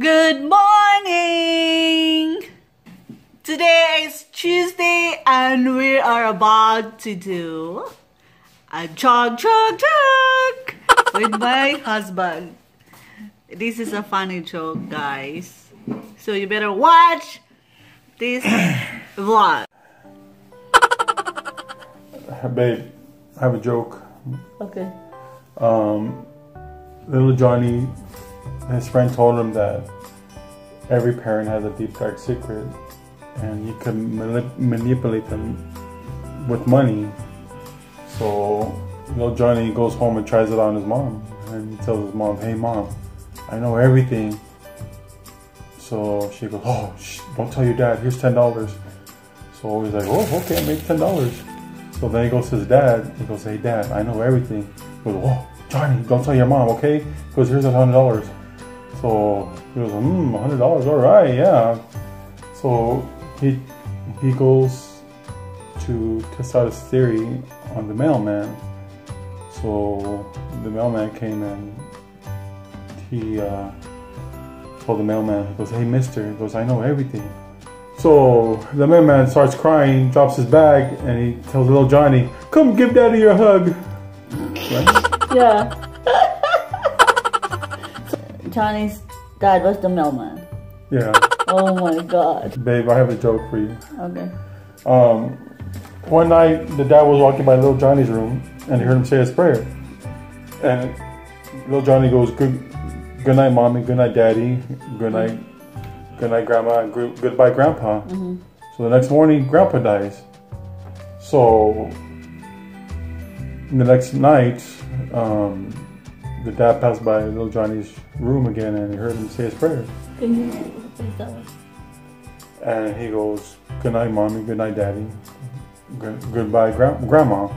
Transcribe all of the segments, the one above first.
Good morning! Today is Tuesday and we are about to do a jog with my husband. This is a funny joke, guys. So you better watch this vlog. Babe, I have a joke. Okay. Little Johnny, his friend told him that every parent has a deep dark secret and he can manipulate them with money. So little Johnny goes home and tries it on his mom, and he tells his mom, "Hey mom, I know everything." So she goes, "Oh, don't tell your dad, here's $10. So he's like, "Oh, okay, make $10. So then he goes to his dad, he goes, "Hey dad, I know everything." He goes, "Oh, Johnny, don't tell your mom, okay?" He goes, "Here's $100. So he goes, $100, all right, yeah. So he goes to test out his theory on the mailman. So the mailman came and he told the mailman, he goes, "Hey mister," he goes, "I know everything." So the mailman starts crying, drops his bag, and he tells little Johnny, "Come give daddy your hug." Right? Yeah. Johnny's dad was the mailman. Yeah. Oh my god. Babe, I have a joke for you. Okay. One night, the dad was walking by little Johnny's room, and he heard him say his prayer. And little Johnny goes, Good night, mommy. Good night, daddy. Good night, grandma. And goodbye, grandpa." Mm-hmm. So the next morning, grandpa dies. So the next night, the dad passed by little Johnny's room again, and he heard him say his prayer. Can you repeat that one? And he goes, "Good night, mommy. Good night, daddy. Goodbye, grandma."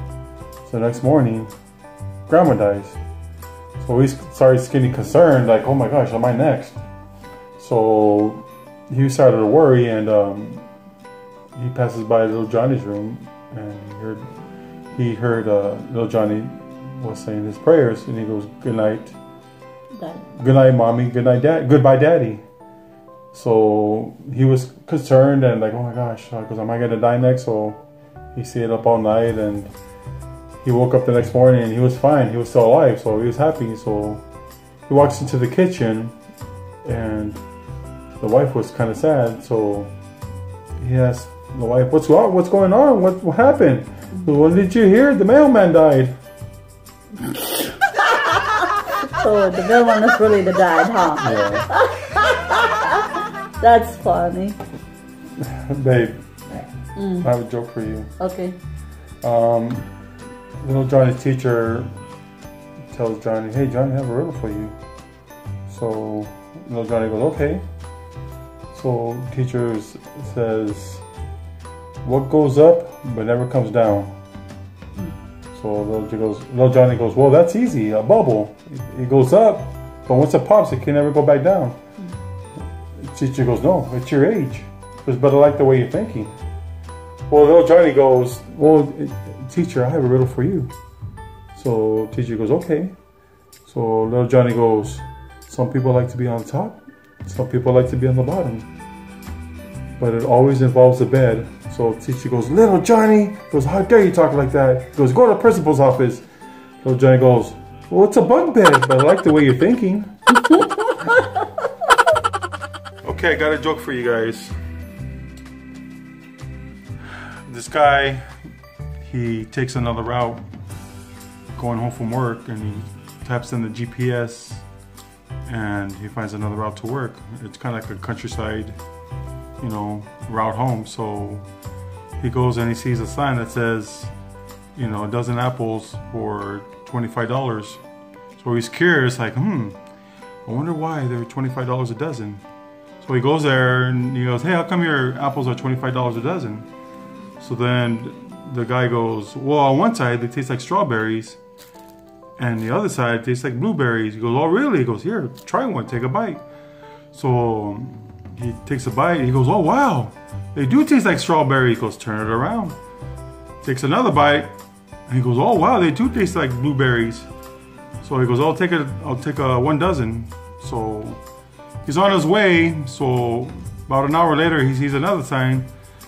So the next morning, grandma dies. So he starts getting concerned, like, "Oh my gosh, am I next?" So he started to worry, and he passes by little Johnny's room, and he heard little Johnny was saying his prayers, and he goes, "Good night, Dad. Good night, mommy. Good night, dad. Goodbye, daddy." So he was concerned and like, "Oh my gosh," because am I gonna die next? So he stayed up all night, and he woke up the next morning and he was fine. He was still alive, so he was happy. So he walks into the kitchen, and the wife was kind of sad. So he asked the wife, "What's wrong? What's going on? What happened?" "Well, did you hear? The mailman died." So the mailman is really the dad, huh? Yeah. That's funny. Babe, I have a joke for you. Okay. Little Johnny's teacher tells Johnny, "Hey Johnny, I have a riddle for you." So little Johnny goes, "Okay." So teacher says, "What goes up but never comes down?" So little Johnny goes, "Well, that's easy, a bubble. It goes up, but once it pops, it can never go back down." Teacher goes, "No, it's your age. But I like the way you're thinking." Well, little Johnny goes, "Well, teacher, I have a riddle for you." So teacher goes, "Okay." So little Johnny goes, "Some people like to be on top, some people like to be on the bottom, but it always involves the bed." So teacher goes, "Little Johnny," goes, "How dare you talk like that?" He goes, "Go to the principal's office." Little Johnny goes, "Well, it's a bunk bed, but I like the way you're thinking." Okay, I got a joke for you guys. This guy, he takes another route going home from work, and he taps in the GPS and he finds another route to work. It's kind of like a countryside, route home. So he goes and he sees a sign that says, a dozen apples for $25. So he's curious, like, I wonder why they're $25 a dozen. So he goes there and he goes, "Hey, how come your apples are $25 a dozen?" So then the guy goes, "Well, on one side they taste like strawberries, and the other side tastes like blueberries." He goes, "Oh, really?" He goes, "Here, try one, take a bite." So he takes a bite, and he goes, "Oh, wow, they do taste like strawberry." He goes, "Turn it around." Takes another bite, and he goes, "Oh, wow, they do taste like blueberries." So he goes, I'll take a 1 dozen. So he's on his way. So about an hour later, he sees another sign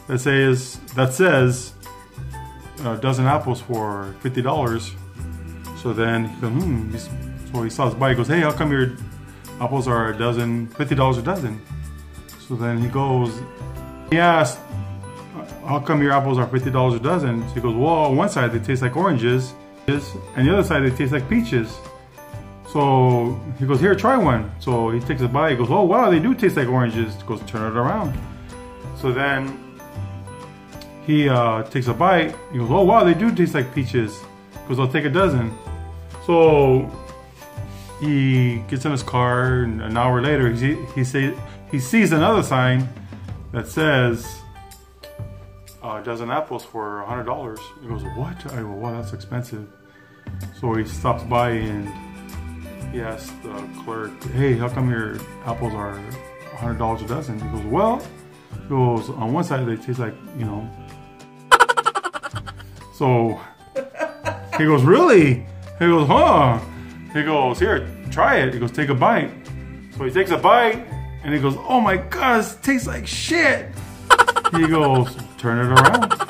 that says a dozen apples for $50. So then he goes, so he stops by. He goes, hey, how come your apples are $50 a dozen? So then he asks, how come your apples are $50 a dozen? So he goes, well, on one side they taste like oranges, and the other side they taste like peaches. So he goes, here, try one. So he takes a bite. He goes, oh wow, they do taste like oranges. He goes, turn it around. So then he takes a bite. He goes, oh wow, they do taste like peaches. He goes, I'll take a dozen. So he gets in his car, and an hour later he sees another sign that says a dozen apples for $100. He goes, what? I go, wow, that's expensive. So he stops by and he asks the clerk, hey, how come your apples are $100 a dozen? He goes, well, on one side they taste like, So he goes, really? He goes, huh? He goes, here, try it. He goes, take a bite. So he takes a bite and he goes, oh my God, it tastes like shit. He goes, turn it around.